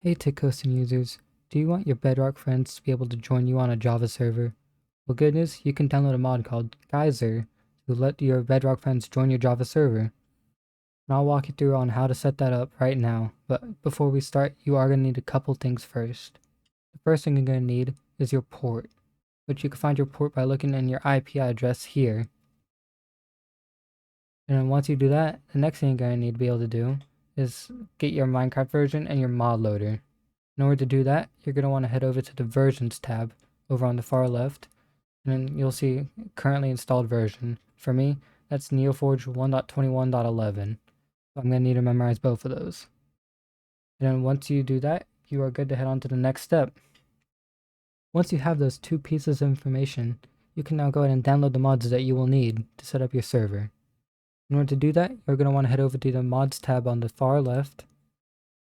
Hey Tikcoasting users, do you want your Bedrock friends to be able to join you on a Java server? Well, good news, you can download a mod called Geyser to let your Bedrock friends join your Java server. And I'll walk you through on how to set that up right now, but before we start, you are going to need a couple things first. The first thing you're going to need is your port, which you can find your port by looking in your IP address here. And then once you do that, the next thing you're going to need to be able to do is get your Minecraft version and your mod loader. In order to do that, you're going to want to head over to the versions tab over on the far left, and then you'll see currently installed version. For me, that's Neoforge 1.21.11. So I'm going to need to memorize both of those. And then once you do that, you are good to head on to the next step. Once you have those two pieces of information, you can now go ahead and download the mods that you will need to set up your server. In order to do that, you're going to want to head over to the mods tab on the far left,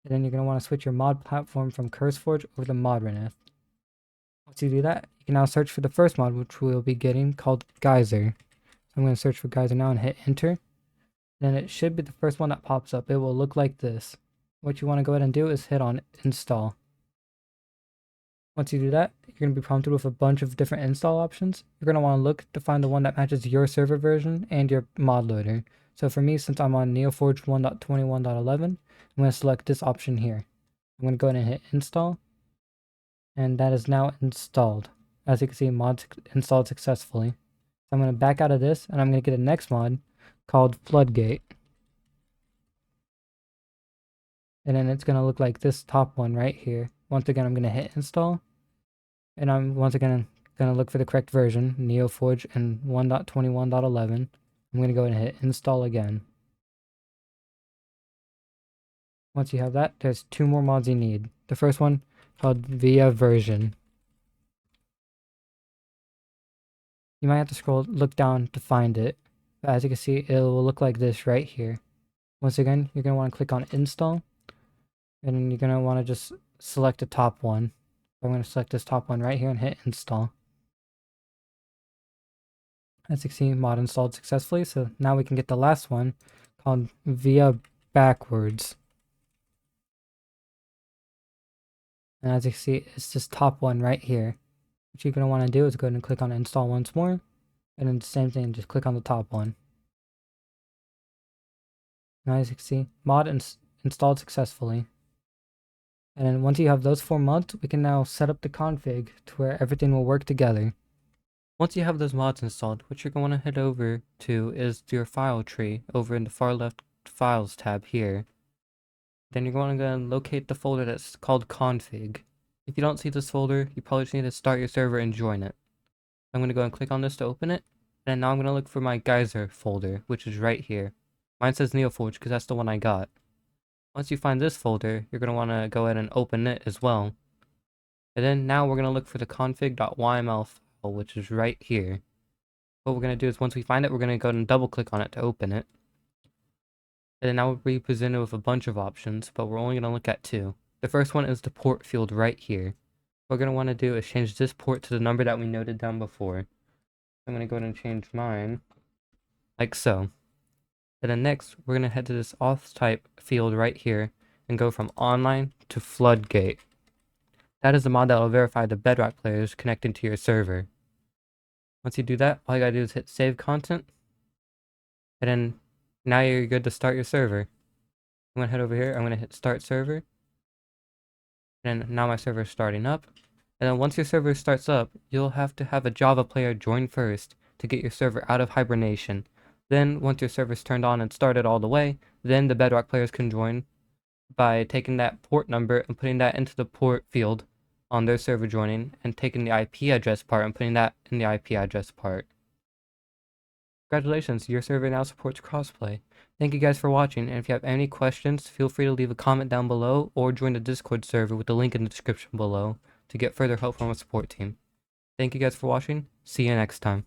and then you're going to want to switch your mod platform from CurseForge over to Moderneth. Once you do that, you can now search for the first mod, which we'll be getting, called Geyser. So I'm going to search for Geyser now and hit enter. Then it should be the first one that pops up. It will look like this. What you want to go ahead and do is hit on install. Once you do that, you're going to be prompted with a bunch of different install options. You're going to want to look to find the one that matches your server version and your mod loader. So for me, since I'm on Neoforge 1.21.11, I'm going to select this option here. I'm going to go ahead and hit install. And that is now installed. As you can see, mods installed successfully. So I'm going to back out of this, and I'm going to get a next mod called Floodgate. And then it's going to look like this top one right here. Once again, I'm going to hit install. And I'm once again going to look for the correct version, Neoforge and 1.21.11. I'm going to go ahead and hit install again. Once you have that, there's two more mods you need. The first one called Via Version. You might have to look down to find it. But as you can see, it will look like this right here. Once again, you're going to want to click on install. And then you're going to want to just select the top one. I'm going to select this top one right here and hit install. As you can see, mod installed successfully. So now we can get the last one called Via Backwards. And as you can see, it's this top one right here. What you're going to want to do is go ahead and click on install once more. And then the same thing, just click on the top one. Now as you can see, mod installed successfully. And then once you have those four mods, we can now set up the config to where everything will work together. Once you have those mods installed, what you're going to head over to is your file tree over in the far left files tab here. Then you're going to go and locate the folder that's called config. If you don't see this folder, you probably just need to start your server and join it. I'm going to go and click on this to open it. And now I'm going to look for my Geyser folder, which is right here. Mine says Neoforge because that's the one I got. Once you find this folder, you're going to want to go ahead and open it as well. And then now we're going to look for the config.yml file, which is right here. What we're going to do is once we find it, we're going to go ahead and double click on it to open it. And then now we'll be presented with a bunch of options, but we're only going to look at two. The first one is the port field right here. What we're going to want to do is change this port to the number that we noted down before. I'm going to go ahead and change mine like so. And then next, we're going to head to this auth type field right here and go from online to Floodgate. That is the mod that will verify the Bedrock players connecting to your server. Once you do that, all you gotta do is hit save content. And then now you're good to start your server. I'm going to head over here. I'm going to hit start server. And now my server is starting up. And then once your server starts up, you'll have to have a Java player join first to get your server out of hibernation. Then, once your server's turned on and started all the way, then the Bedrock players can join by taking that port number and putting that into the port field on their server joining, and taking the IP address part and putting that in the IP address part. Congratulations, your server now supports crossplay. Thank you guys for watching, and if you have any questions, feel free to leave a comment down below or join the Discord server with the link in the description below to get further help from a support team. Thank you guys for watching. See you next time.